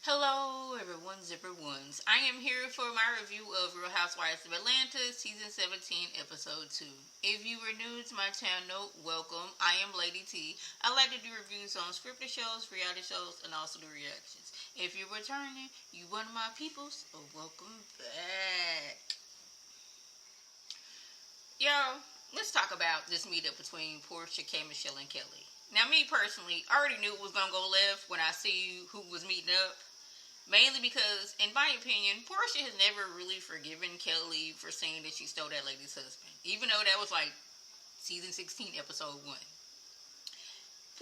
Hello, everyone's. I am here for my review of Real Housewives of Atlanta, Season 17, Episode 2. If you are new to my channel, welcome. I am Lady T. I like to do reviews on scripted shows, reality shows, and also do reactions. If you're returning, you one of my peoples, welcome back. Y'all, let's talk about this meetup between Portia, K. Michelle, and Kelly. Now, me personally, I already knew it was going to go left when I see who was meeting up. Mainly because, in my opinion, Portia has never really forgiven Kelly for saying that she stole that lady's husband. Even though that was like season 16, episode 1.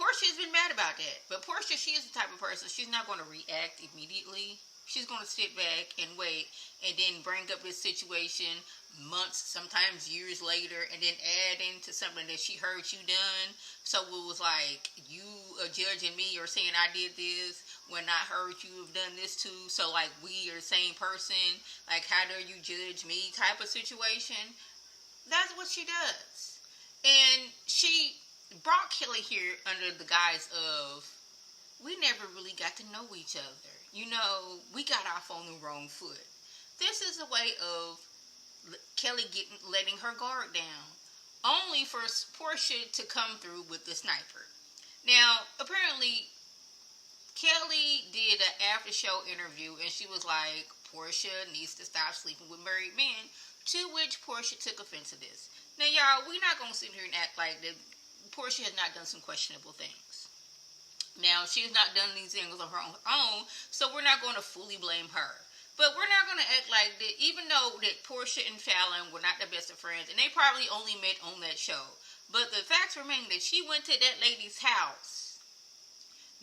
Portia has been mad about that. But Portia, she is the type of person, she's not going to react immediately. She's going to sit back and wait and then bring up this situation months, sometimes years later, and then add into something that she heard you done. So it was like, you are judging me or saying I did this when I heard you have done this too. So like, we are the same person. Like, how dare you judge me type of situation. That's what she does. And she brought Kelly here under the guise of, we never really got to know each other. You know, we got off on the wrong foot. This is a way of Kelly letting her guard down, only for Portia to come through with the sniper. Now, apparently, Kelly did an after show interview and she was like, Portia needs to stop sleeping with married men, to which Portia took offense to this. Now, y'all, we're not going to sit here and act like that Portia has not done some questionable things. Now, she has not done these things on her own, so we're not going to fully blame her. But we're not going to act like that, even though that Portia and Fallon were not the best of friends, and they probably only met on that show. But the facts remain that she went to that lady's house,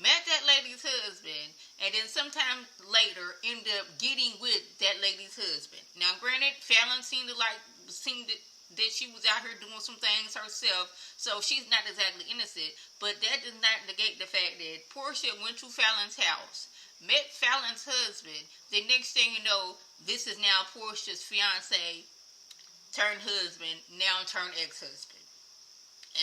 met that lady's husband, and then sometime later ended up getting with that lady's husband. Now, granted, Fallon seemed that she was out here doing some things herself, so she's not exactly innocent. But that does not negate the fact that Portia went to Fallon's house, met Fallon's husband. The next thing you know, this is now Portia's fiance turned husband, now turned ex-husband.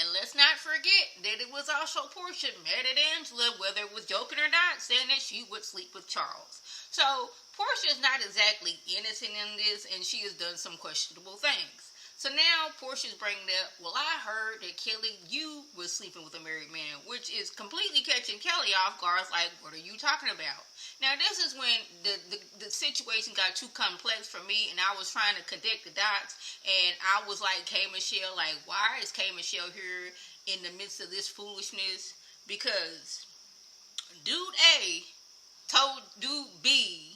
And let's not forget that it was also Portia mad at Angela, whether it was joking or not, saying that she would sleep with Charles. So Portia is not exactly innocent in this, and she has done some questionable things. So now Portia's bringing up, well, I heard that Kelly, you was sleeping with a married man, which is completely catching Kelly off guard. Like, what are you talking about? Now, this is when the situation got too complex for me, and I was trying to connect the dots, and I was like, K. Michelle, like, why is K. Michelle here in the midst of this foolishness? Because Dude A told Dude B,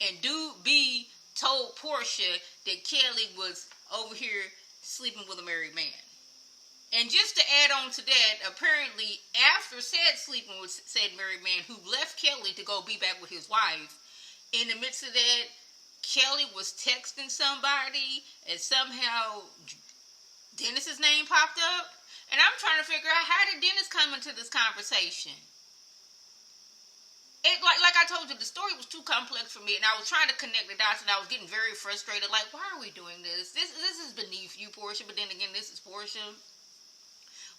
and Dude B told Portia that Kelly was over here sleeping with a married man. And just to add on to that, apparently after sleeping with said married man who left Kelly to go be back with his wife, in the midst of that, Kelly was texting somebody and somehow Dennis's name popped up. And I'm trying to figure out, how did Dennis come into this conversation? Like I told you, the story was too complex for me, and I was trying to connect the dots, and I was getting very frustrated. Like, why are we doing this? This is beneath you, Portia. But then again, this is Portia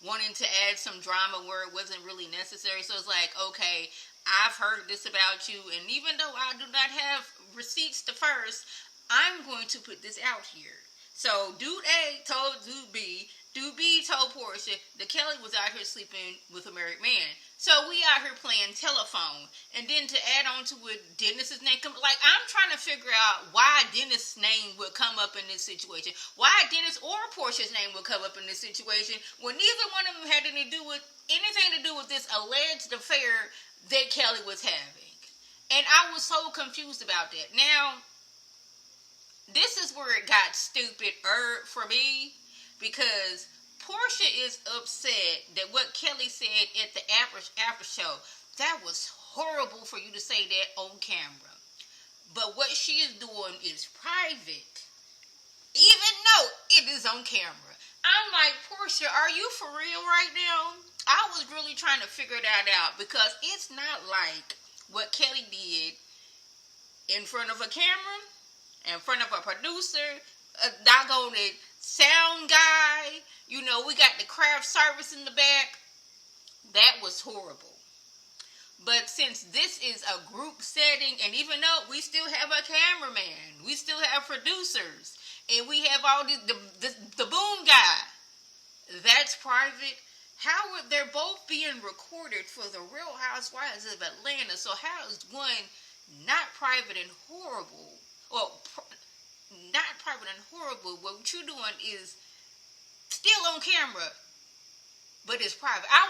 wanting to add some drama where it wasn't really necessary. So it's like, okay, I've heard this about you, and even though I do not have receipts to first, I'm going to put this out here. So Dude A told Dude B. Dude B told Portia that Kelly was out here sleeping with a married man. So we out here playing telephone. And then to add on to it, Dennis's name like, I'm trying to figure out why Dennis' name would come up in this situation. Why Dennis or Portia's name would come up in this situation when neither one of them had anything to do with this alleged affair that Kelly was having. And I was so confused about that. Now, this is where it got stupid for me, because Portia is upset that what Kelly said at the after show, that was horrible for you to say that on camera. But what she is doing is private, even though it is on camera. I'm like, Portia, are you for real right now? I was really trying to figure that out, because it's not like what Kelly did in front of a camera, in front of a producer, a doggone it sound guy, we got the craft service in the back. That was horrible. But since this is a group setting, and even though we still have a cameraman, we still have producers, and we have all the boom guy, that's private. How are they both being recorded for the Real Housewives of Atlanta? So how is one not private and horrible? Well, not private and horrible. What you're doing is still on camera, but it's private. I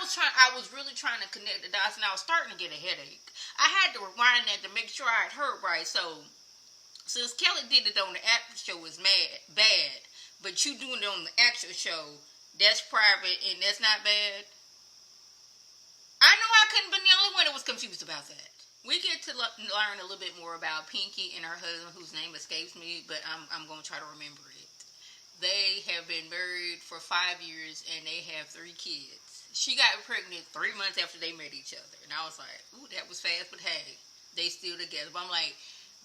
was really trying to connect the dots, and I was starting to get a headache. I had to rewind that to make sure I had heard right. So since Kelly did it on the actual show, was bad, but you doing it on the actual show, that's private and that's not bad. I know I couldn't be the only one that was confused about that. We get to learn a little bit more about Pinky and her husband, whose name escapes me, but I'm going to try to remember it. They have been married for 5 years and they have 3 kids. She got pregnant 3 months after they met each other. And I was like, ooh, that was fast, but hey, they still together. But I'm like,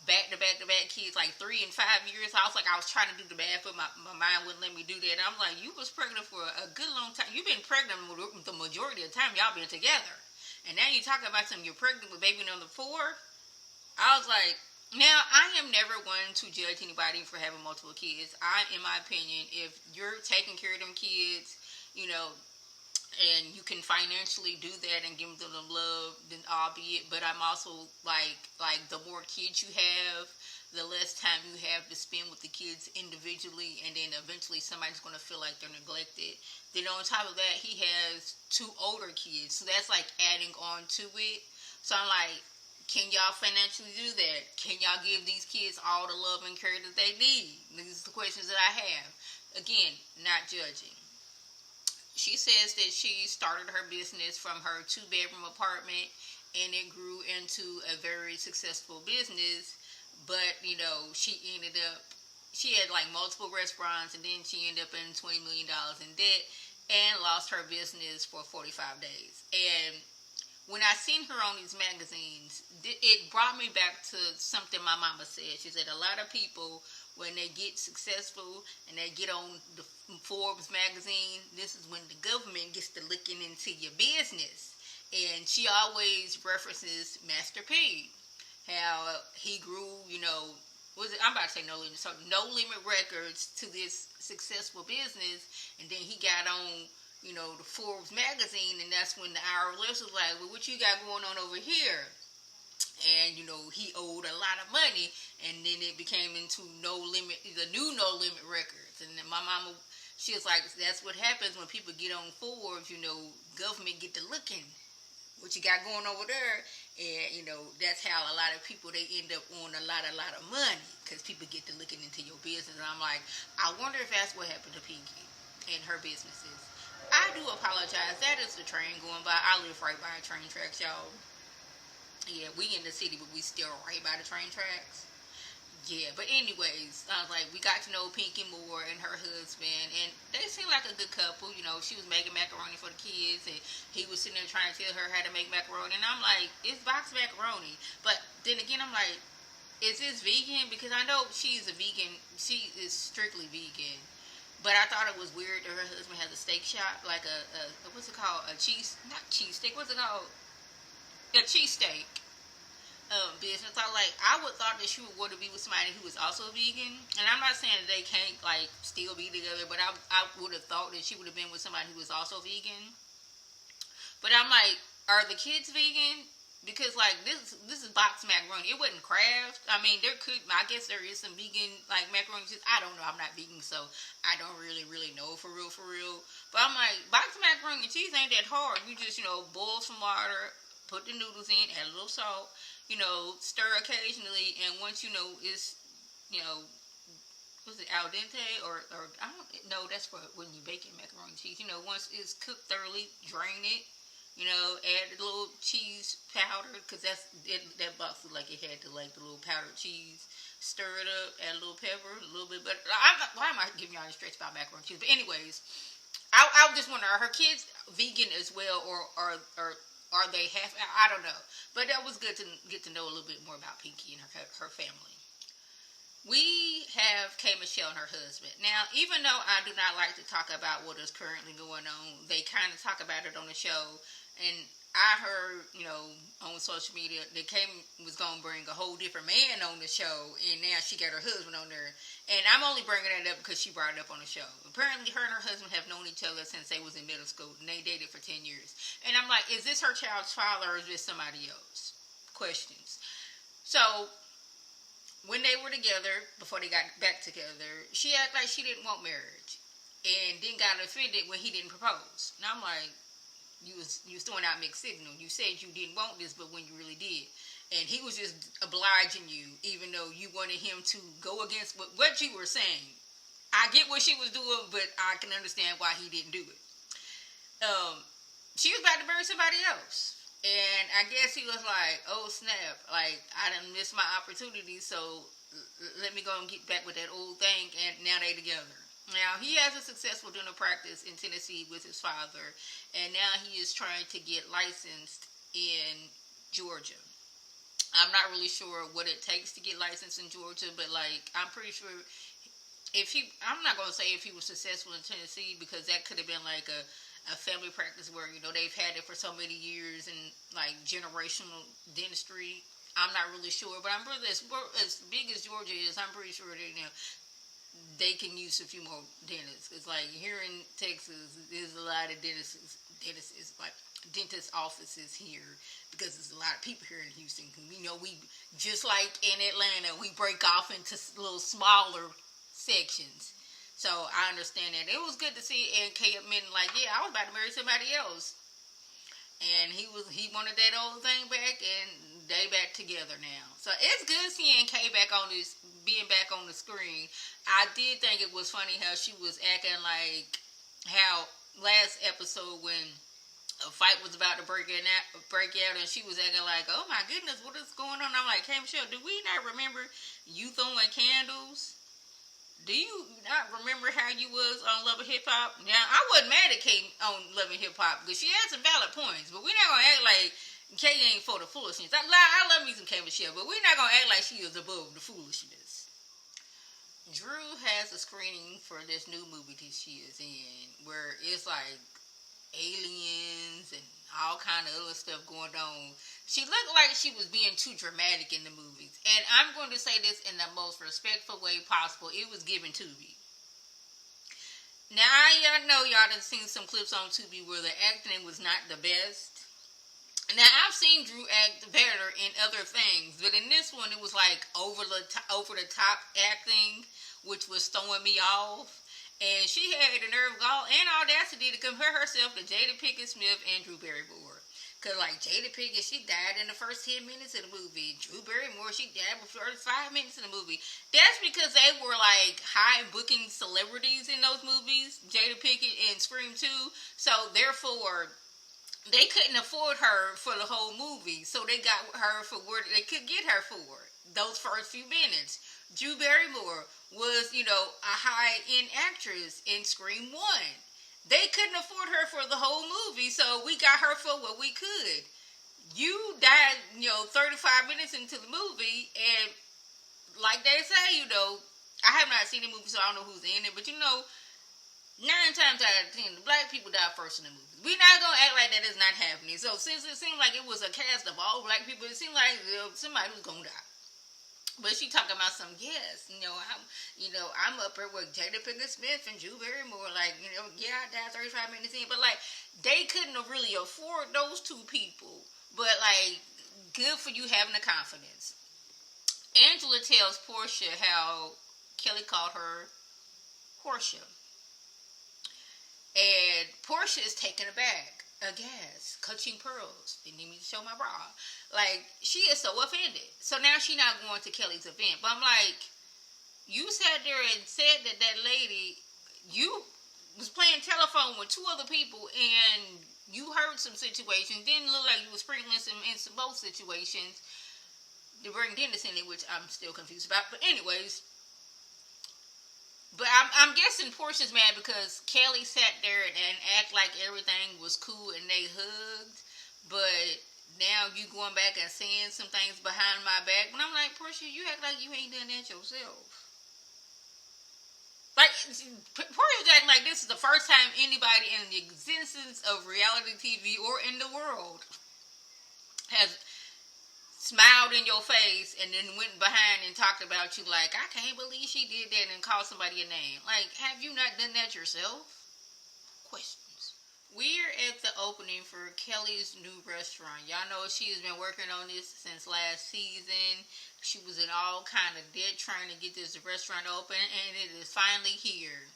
back to back to back kids, like 3 and 5 years. I was trying to do the math, but my mind wouldn't let me do that. I'm like, you was pregnant for a good long time. You've been pregnant the majority of the time y'all been together. And now you talking about something, you're pregnant with baby number 4. I was like, now I am never one to judge anybody for having multiple kids. In my opinion, if you're taking care of them kids, you know, and you can financially do that and give them love, then albeit. But I'm also like the more kids you have, the less time you have to spend with the kids individually, and then eventually somebody's going to feel like they're neglected. Then on top of that, he has 2 older kids, so that's like adding on to it. So I'm like, can y'all financially do that? Can y'all give these kids all the love and care that they need? These are the questions that I have. Again, not judging. She says that she started her business from her 2-bedroom apartment, and it grew into a very successful business. But, you know, she had like multiple restaurants, and then she ended up in $20 million in debt and lost her business for 45 days. And when I seen her on these magazines, it brought me back to something my mama said. She said a lot of people, when they get successful and they get on the Forbes magazine, this is when the government gets to looking into your business. And she always references Master P, how he grew, you know, I'm about to say No Limit, so No Limit Records to this successful business, and then he got on, you know, the Forbes magazine, and that's when the IRS was like, well, what you got going on over here? And, you know, he owed a lot of money, and then it became into No Limit, the new No Limit Records. And then my mama, she was like, that's what happens when people get on Forbes, you know, government get to looking what you got going over there. And, you know, that's how a lot of people, they end up on a lot of money, because people get to looking into your business. And I'm like, I wonder if that's what happened to Pinky and her businesses. I do apologize. That is the train going by. I live right by train tracks, y'all. Yeah, we in the city, but we still right by the train tracks. Yeah, but anyways, I was like, we got to know Pinky Moore and her husband, and they seem like a good couple. You know, she was making macaroni for the kids, and he was sitting there trying to tell her how to make macaroni. And I'm like, it's boxed macaroni. But then again, I'm like, is this vegan? Because I know she's a vegan. She is strictly vegan. But I thought it was weird that her husband has a steak shop, like a what's it called? Not cheese steak. What's it called? A cheesesteak business. I would thought that she would want to be with somebody who was also vegan. And I'm not saying that they can't like still be together, but I would have thought that she would have been with somebody who was also vegan. But I'm like, are the kids vegan? Because like this is boxed macaroni. It wasn't Kraft. I mean, I guess there is some vegan like macaroni cheese. I don't know. I'm not vegan, so I don't really know for real. But I'm like, boxed macaroni and cheese ain't that hard. You just, you know, boil some water, put the noodles in, add a little salt, you know, stir occasionally, and once you know it's, you know, was it al dente or I don't know, that's for when you baking macaroni and cheese. You know, once it's cooked thoroughly, drain it. You know, add a little cheese powder, because that box looked like it had the little powdered cheese. Stir it up, add a little pepper, a little bit butter. Why am I giving y'all any stretch about macaroni and cheese? But anyways, I just wonder, are her kids vegan as well, or are they half? I don't know. But that was good to get to know a little bit more about Pinky and her family. We have K. Michelle and her husband. Now, even though I do not like to talk about what is currently going on, they kind of talk about it on the show. And I heard, on social media, they was gonna bring a whole different man on the show, and now she got her husband on there. And I'm only bringing that up because she brought it up on the show. Apparently, her and her husband have known each other since they was in middle school, and they dated for 10 years. And I'm like, is this her child's father or is this somebody else? Questions. So when they were together, before they got back together, she acted like she didn't want marriage, and then got offended when he didn't propose. And I'm like, you was throwing out mixed signal. You said you didn't want this, but when you really did. And he was just obliging you, even though you wanted him to go against what you were saying. I get what she was doing, but I can understand why he didn't do it. She was about to marry somebody else. And I guess he was like, oh snap, like, I done missed my opportunity, so let me go and get back with that old thing, and now they together. Now, he has a successful dental practice in Tennessee with his father, and now he is trying to get licensed in Georgia. I'm not really sure what it takes to get licensed in Georgia, but, like, I'm pretty sure I'm not going to say if he was successful in Tennessee, because that could have been, like, a family practice where, they've had it for so many years and, like, generational dentistry. I'm not really sure, but I'm pretty, as big as Georgia is, I'm pretty sure that, they can use a few more dentists. It's like here in Texas, there's a lot of dentists, like dentist offices here, because there's a lot of people here in Houston. We just like in Atlanta, we break off into little smaller sections. So I understand that. It was good to see NK admitting, like, yeah, I was about to marry somebody else, and he wanted that old thing back, and they back together now. So it's good seeing K being back on the screen. I did think it was funny how she was acting like how last episode when a fight was about to break out, and she was acting like, oh my goodness, what is going on? I'm like, hey Michelle, do we not remember you throwing candles? Do you not remember how you was on Love and Hip Hop? Now, I wasn't mad at Kay on Love and Hip Hop because she had some valid points, but we're not going to act like Kay ain't for the foolishness. I love me some Kay Michelle, but we're not going to act like she is above the foolishness. Drew has a screening for this new movie that she is in, where it's like aliens and all kind of other stuff going on. She looked like she was being too dramatic in the movies. And I'm going to say this in the most respectful way possible. It was given Tubi. Now, y'all know y'all done seen some clips on Tubi where the acting was not the best. Now, I've seen Drew act better in other things, but in this one, it was like over the top acting, which was throwing me off. And she had the nerve, gall, and audacity to compare herself to Jada Pinkett Smith and Drew Barrymore. Because, like, Jada Pinkett, she died in the first 10 minutes of the movie. Drew Barrymore, she died before 5 minutes in the movie. That's because they were, like, high-booking celebrities in those movies, Jada Pinkett and Scream 2. So, therefore, they couldn't afford her for the whole movie. So, they got her for what they could get her for, those first few minutes. Drew Barrymore was, a high-end actress in Scream 1. They couldn't afford her for the whole movie, so we got her for what we could. You died, 35 minutes into the movie, and like they say, I have not seen the movie, so I don't know who's in it, but 9 times out of 10, the black people die first in the movie. We're not going to act like that is not happening. So since it seemed like it was a cast of all black people, it seemed like somebody was going to die. But she talking about some, yes, I'm up here with Jada Pinkett Smith and Drew Barrymore, like, yeah, I died 35 minutes in, but, like, they couldn't really afford those two people, but, like, good for you having the confidence. Angela tells Portia how Kelly called her Portia, and Portia is taken aback. Aghast, clutching pearls. Didn't need me to show my bra. Like, she is so offended. So now she's not going to Kelly's event. But I'm like, you sat there and said that lady, you was playing telephone with 2 other people, and you heard some situations. Didn't look like you were sprinkling some in some both situations to bring Dennis in it, which I'm still confused about. But anyways. But I'm guessing Portia's mad because Kelly sat there and act like everything was cool and they hugged. But now you going back and saying some things behind my back. But I'm like, Portia, you act like you ain't done that yourself. Like, Like, Portia's acting like this is the first time anybody in the existence of reality TV or in the world has smiled in your face and then went behind and talked about you like, I can't believe she did that, and called somebody a name. Like, have you not done that yourself? Questions. We're at the opening for Kelly's new restaurant. Y'all know she has been working on this since last season. She was in all kind of debt trying to get this restaurant open, and it is finally here.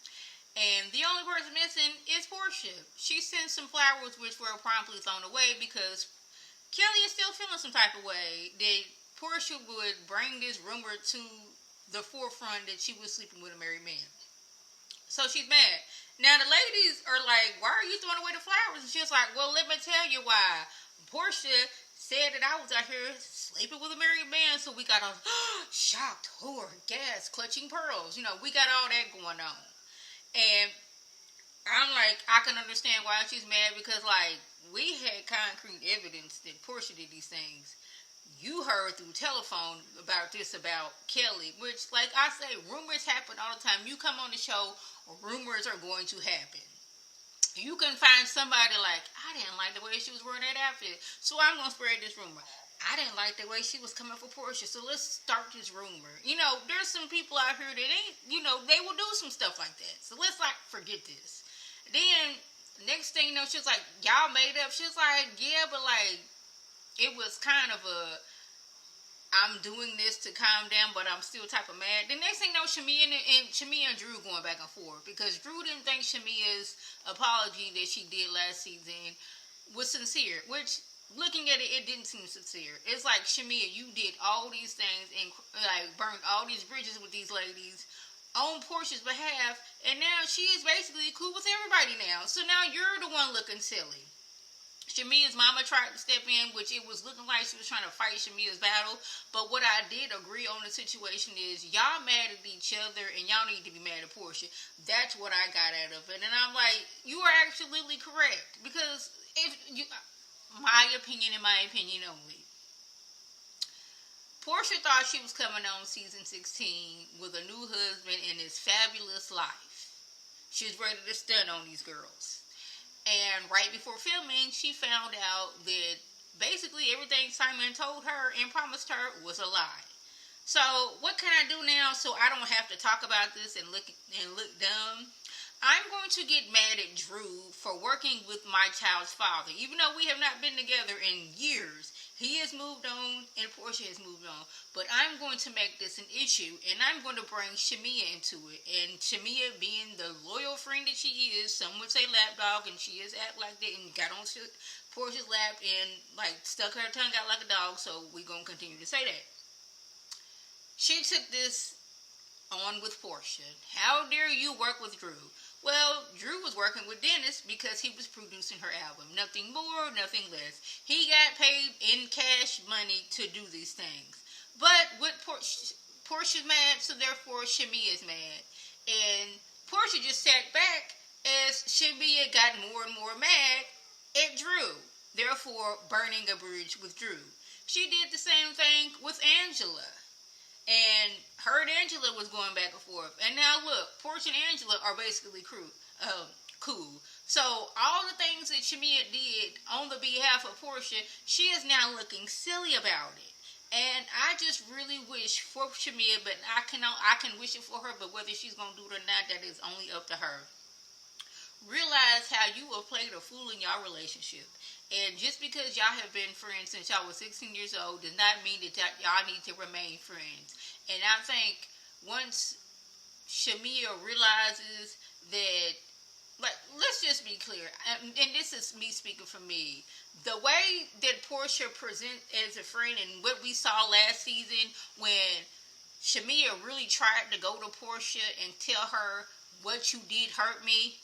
And the only person missing is Portia. She sent some flowers, which were promptly thrown away because Kelly is still feeling some type of way that Portia would bring this rumor to the forefront that she was sleeping with a married man. So she's mad. Now the ladies are like, why are you throwing away the flowers? And she's like, well, let me tell you why. Portia said that I was out here sleeping with a married man, so we got all shocked, horror, gas, clutching pearls. You know, we got all that going on. And I'm like, I can understand why she's mad because, like, we had concrete evidence that Portia did these things. You heard through telephone about this about Kelly, which, like I say, rumors happen all the time. You come on the show, rumors are going to happen. You can find somebody like, I didn't like the way she was wearing that outfit, so I'm going to spread this rumor. I didn't like the way she was coming for Portia, so let's start this rumor. You know, there's some people out here that ain't, you know, they will do some stuff like that. So let's, like, forget this. Then, next thing you know, she was like, y'all made up. She was like, yeah, but, like, it was kind of a, I'm doing this to calm down, but I'm still type of mad. The next thing you know, Shamia and Drew going back and forth because Drew didn't think Shamia's apology that she did last season was sincere, which, looking at it, it didn't seem sincere. It's like, Shamia, you did all these things and, like, burned all these bridges with these ladies on Portia's behalf, and now she is basically cool with everybody now. So now you're the one looking silly. Shamia's mama tried to step in, which it was looking like she was trying to fight Shamia's battle. But what I did agree on the situation is y'all mad at each other and y'all need to be mad at Portia. That's what I got out of it. And I'm like, you are absolutely correct. Because if you, my opinion only. Portia thought she was coming on season 16 with a new husband and his fabulous life. She was ready to stun on these girls. And right before filming, she found out that basically everything Simon told her and promised her was a lie. So what can I do now so I don't have to talk about this and look dumb? I'm going to get mad at Drew for working with my child's father. Even though we have not been together in years, he has moved on and Portia has moved on. But I'm going to make this an issue, and I'm going to bring Shamia into it. And Shamia, being the loyal friend that she is, some would say lapdog, and she is act like that, and got on Portia's lap and, like, stuck her tongue out like a dog, so we're going to continue to say that. She took this on with Portia. How dare you work with Drew? Well, Drew was working with Dennis because he was producing her album. Nothing more, nothing less. He got paid in cash money to do these things. But with Portia's mad, so therefore Shamia is mad. And Portia just sat back as Shamia got more and more mad at Drew, therefore burning a bridge with Drew. She did the same thing with Angela. And her and Angela was going back and forth. And now look, Portia and Angela are basically cool. So all the things that Shamia did on the behalf of Portia, she is now looking silly about it. And I just really wish for Shamia, but I can wish it for her, but whether she's going to do it or not, that is only up to her. Realize how you have played a fool in y'all relationship. And just because y'all have been friends since y'all was 16 years old does not mean that y'all need to remain friends. And I think once Shamia realizes that, like, let's just be clear, and this is me speaking for me, the way that Portia presents as a friend and what we saw last season when Shamia really tried to go to Portia and tell her what you did hurt me,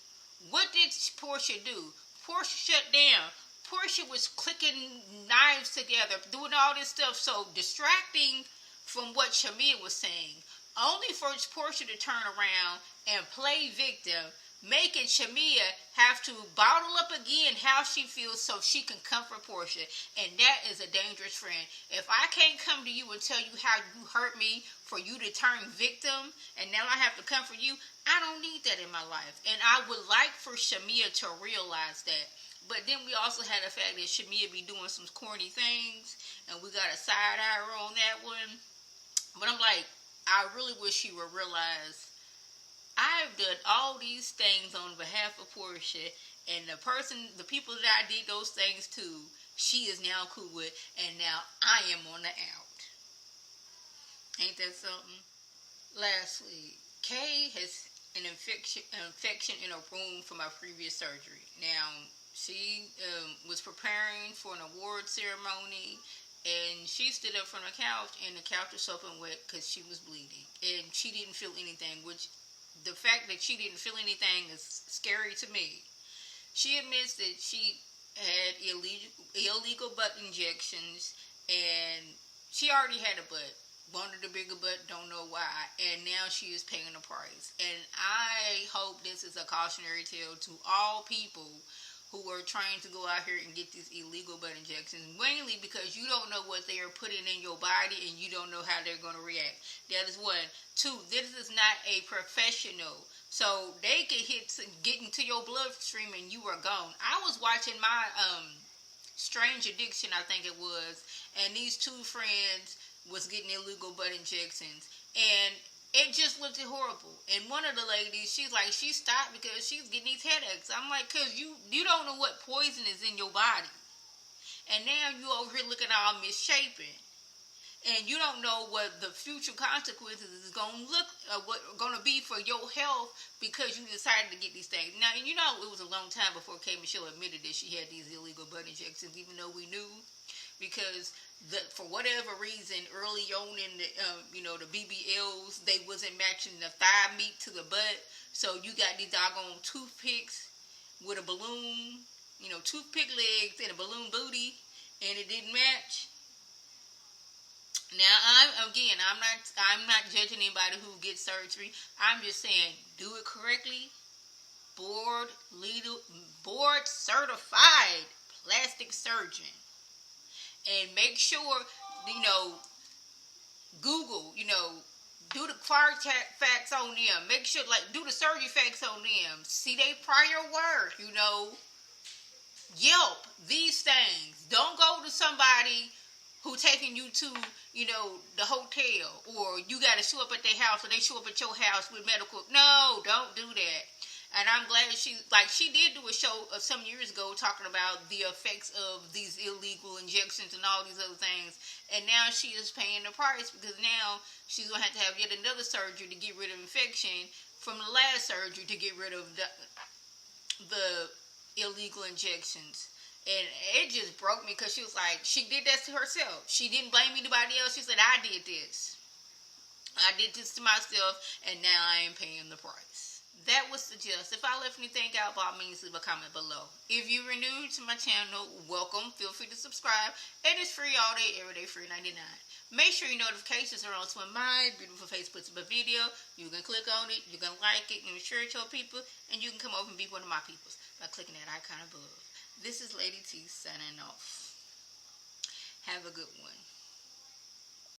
what did Portia do? Portia shut down. Portia was clicking knives together, doing all this stuff, so distracting from what Shamia was saying. Only for Portia to turn around and play victim making Shamia have to bottle up again how she feels so she can comfort Portia. And that is a dangerous friend. If I can't come to you and tell you how you hurt me for you to turn victim, and now I have to comfort you, I don't need that in my life. And I would like for Shamia to realize that. But then we also had the fact that Shamia be doing some corny things, and we got a side eye on that one. But I'm like, I really wish she would realize I've done all these things on behalf of Portia, and the people that I did those things to, she is now cool with, and now I am on the out. Ain't that something? Lastly, Kay has an infection in her room from her previous surgery. Now, she was preparing for an award ceremony, and she stood up from the couch, and the couch was soaking wet because she was bleeding, and she didn't feel anything, which the fact that she didn't feel anything is scary to me. She admits that she had illegal butt injections, and she already had a butt. Wanted a bigger butt, don't know why, and now she is paying the price. And I hope this is a cautionary tale to all people who are trying to go out here and get these illegal butt injections, mainly because you don't know what they are putting in your body and you don't know how they're going to react. That is one. Two, this is not a professional, so they can get into your bloodstream and you are gone. I was watching my Strange Addiction, I think it was, and these two friends was getting illegal butt injections, and it just looked horrible. And one of the ladies, she stopped because she was getting these headaches. I'm like, cause you don't know what poison is in your body, and now you over here looking all misshapen, and you don't know what the future consequences is gonna gonna be for your health because you decided to get these things. Now, you know, it was a long time before K. Michelle admitted that she had these illegal butt injections, even though we knew, because for whatever reason, early on in the the BBLs, they wasn't matching the thigh meat to the butt, so you got these doggone toothpicks with a balloon, toothpick legs and a balloon booty, and it didn't match. Now, I'm not judging anybody who gets surgery. I'm just saying, do it correctly. Board certified plastic surgeon. And make sure, Google, do the facts on them. Make sure, do the surgery facts on them. See their prior work, Yelp, these things. Don't go to somebody who taking you to, the hotel, or you got to show up at their house, or they show up at your house with medical. No, don't do that. And I'm glad she did do a show some years ago talking about the effects of these illegal injections and all these other things. And now she is paying the price because now she's going to have yet another surgery to get rid of infection from the last surgery to get rid of the illegal injections. And it just broke me because she was like, she did that to herself. She didn't blame anybody else. She said, I did this. I did this to myself, and now I am paying the price. That was the gist. If I left anything out, by all means, leave a comment below. If you are new to my channel, welcome. Feel free to subscribe. It is free all day, every day, free 99. Make sure your notifications are on so when my beautiful face puts up a video, you can click on it, you can like it, and share it to your people, and you can come over and be one of my peoples by clicking that icon above. This is Lady T signing off. Have a good one.